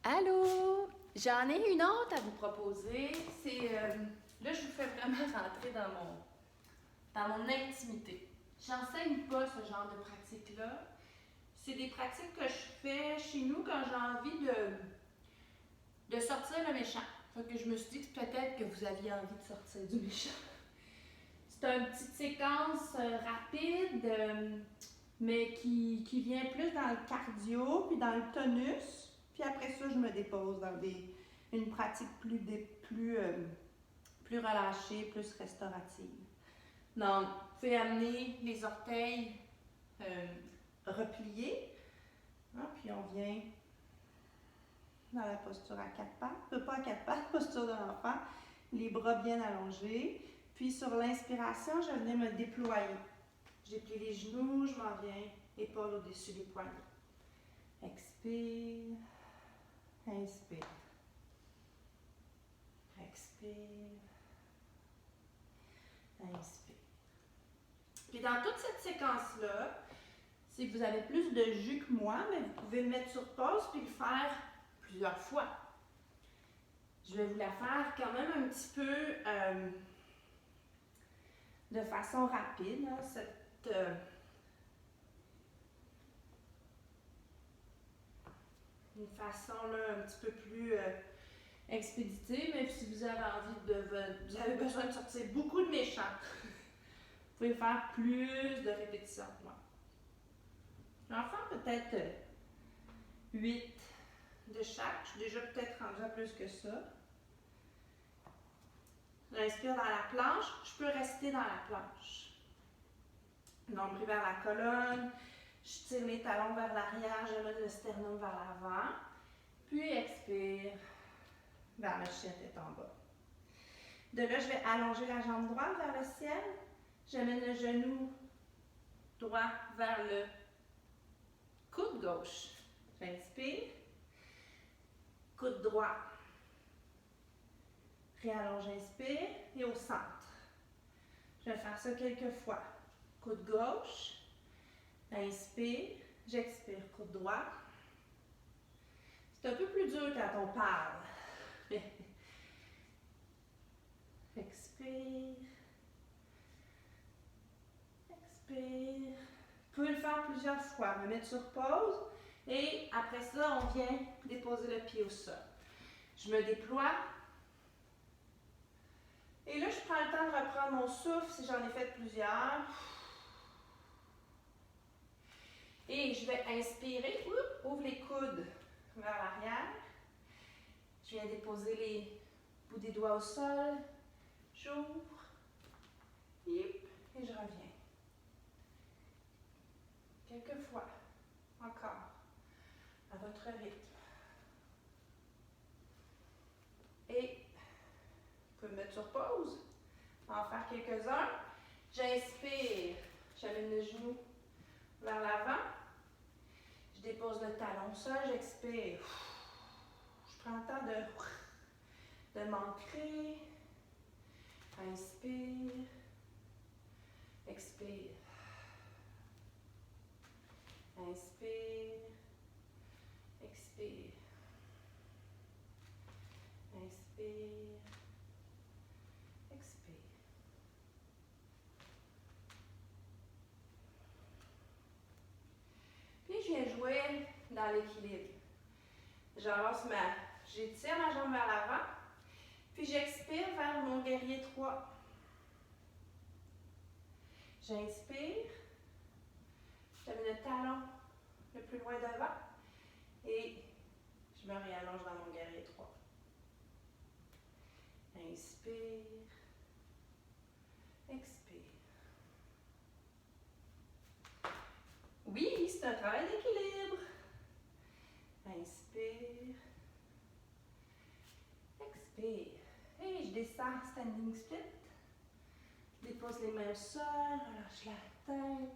Allô? J'en ai une autre à vous proposer. Là, je vous fais vraiment rentrer dans mon intimité. J'enseigne pas ce genre de pratique-là. C'est des pratiques que je fais chez nous quand j'ai envie de sortir le méchant. Fait que je me suis dit que peut-être que vous aviez envie de sortir du méchant. C'est une petite séquence rapide, mais qui vient plus dans le cardio puis dans le tonus. Puis après ça, je me dépose dans une pratique plus relâchée, plus restaurative. Donc, vous pouvez amener les orteils repliés. Hein, puis on vient dans la posture à quatre pattes. Pas à quatre pattes, posture de l'enfant. Les bras bien allongés. Puis sur l'inspiration, je venais me déployer. Je déplie les genoux, je m'en viens, épaules au-dessus des poignets. Expire, inspire. Expire, inspire. Puis dans toute cette séquence-là, si vous avez plus de jus que moi, mais vous pouvez le mettre sur pause puis le faire plusieurs fois. Je vais vous la faire quand même un petit peu de façon rapide, hein, une façon là, un petit peu plus expéditive, mais si vous avez vous avez besoin de sortir beaucoup de méchants, vous pouvez faire plus de répétitions que moi. Je vais en faire peut-être 8 de chaque. Je suis déjà peut-être rendue à plus que ça. J'inspire dans la planche. Je peux rester dans la planche. Nombril vers la colonne. Je tire les talons vers l'arrière. Je mets le sternum vers l'avant. Puis expire vers le chien tête en bas. De là, je vais allonger la jambe droite vers le ciel. J'amène le genou droit vers le coude gauche. J'inspire. Coude droit. Réallonge, inspire. Et au centre. Je vais faire ça quelques fois. Coude gauche. Inspire. J'expire. Coude droit. C'est un peu plus dur quand on parle. Expire. Expire. Vous pouvez le faire plusieurs fois. Me mettre sur pause. Et après ça, on vient déposer le pied au sol. Je me déploie. Et là, je prends le temps de reprendre mon souffle si j'en ai fait plusieurs. Et je vais inspirer. Ouvre les coudes vers l'arrière. Je viens déposer les bouts des doigts au sol. J'ouvre. Et je reviens. Quelques fois. Encore. À votre rythme. Et vous pouvez me mettre sur pause. On va en faire quelques-uns. J'inspire. J'amène le genou vers l'avant. Je dépose le talon au sol. J'expire. Je prends le temps de m'ancrer. Inspire. Expire. Inspire. Expire. Inspire. Expire. Puis je viens jouer dans l'équilibre. J'étire ma jambe vers l'avant. Puis j'expire vers mon guerrier 3. J'inspire. J'amène le talon le plus loin devant. Et je me réallonge dans mon guerrier 3. Inspire. Expire. Oui, c'est un travail d'équilibre. Inspire. Expire. Et je descends standing split. Je dépose les mains au sol, relâche la tête.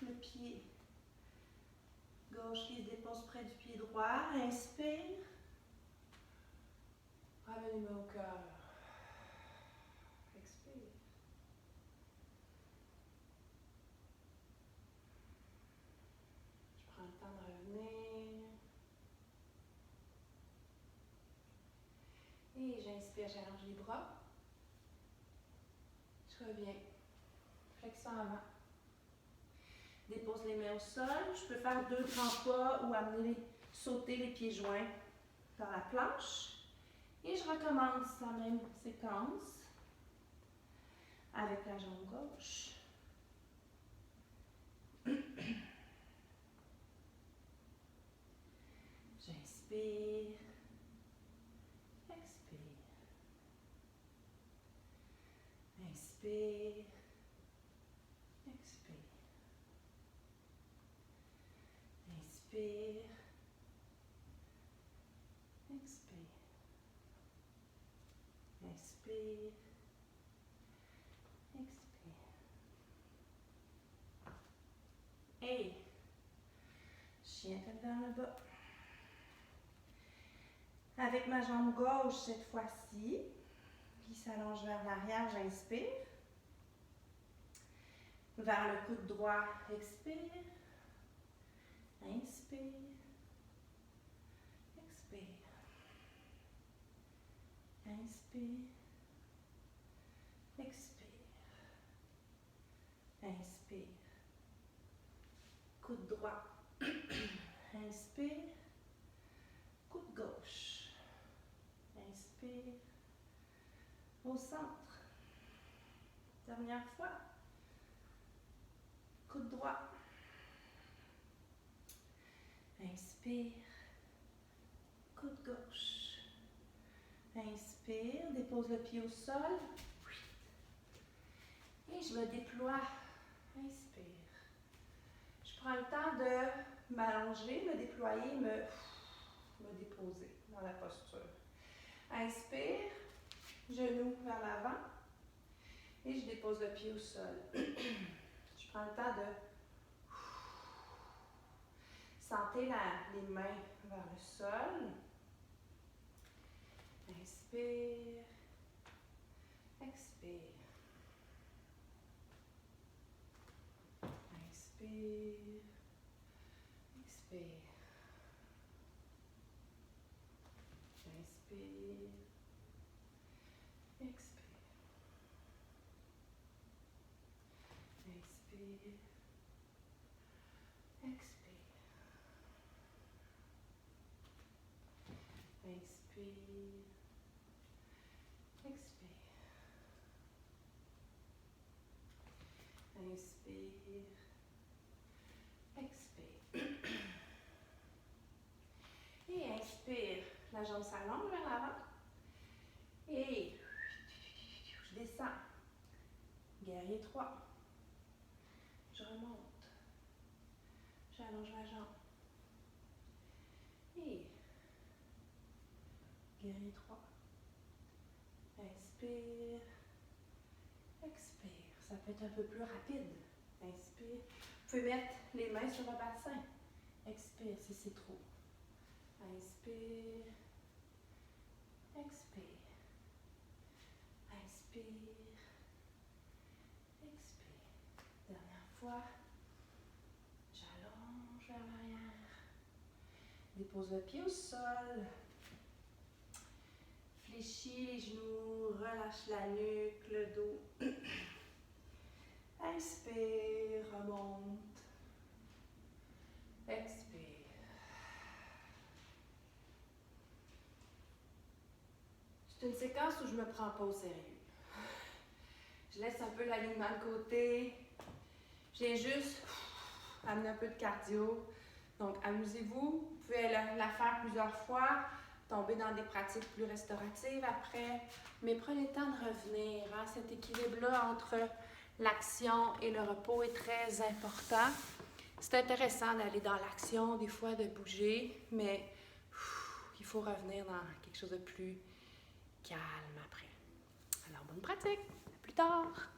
Le pied gauche qui se dépose près du pied droit. Inspire. Ramène les mains au cœur. Expire. Je prends le temps de revenir. que j'allonge les bras. Je reviens. Flexion avant. Dépose les mains au sol. Je peux faire 2 grands pas ou sauter les pieds joints dans la planche. Et je recommence la même séquence avec la jambe gauche. J'inspire. Expire. Inspire. Expire. Inspire. Expire. Inspire. Expire. Et chien tête vers le bas. Avec ma jambe gauche cette fois-ci, qui s'allonge vers l'arrière, j'inspire. Vers le coude droit, expire. Inspire. Expire. Inspire. Expire. Inspire. Coude droit. Inspire. Coude gauche. Inspire. Au centre. Dernière fois. Coude droit. Inspire. Coude gauche. Inspire. Dépose le pied au sol. Et je me déploie. Inspire. Je prends le temps de m'allonger, me déployer, me déposer dans la posture. Inspire. Genou vers l'avant. Et je dépose le pied au sol. Je prends le temps de sentir les mains vers le sol. Inspire. Expire. Inspire. Expire. Inspire. Expire. Inspire. Expire. Inspire. Expire. Inspire. Expire. Et inspire. La jambe s'allonge vers l'avant. Et je descends. Guerrier 3. Je remonte. J'allonge la jambe. Et guerrier 3. Inspire. Expire. Ça peut être un peu plus rapide. Inspire. Vous pouvez mettre les mains sur le bassin. Expire si c'est trop. Inspire. Expire. Inspire. Expire. Dernière fois. J'allonge vers l'arrière. Dépose le pied au sol. Fléchis les genoux. Relâche la nuque, le dos. Inspire. Remonte. Expire. C'est une séquence où je ne me prends pas au sérieux. Je laisse un peu l'alignement de côté. J'ai juste amené un peu de cardio. Donc, amusez-vous. Vous pouvez la faire plusieurs fois, tomber dans des pratiques plus restauratives après. Mais prenez le temps de revenir. Hein? Cet équilibre-là entre l'action et le repos est très important. C'est intéressant d'aller dans l'action, des fois de bouger, mais il faut revenir dans quelque chose de plus calme après. Alors, bonne pratique. À plus tard.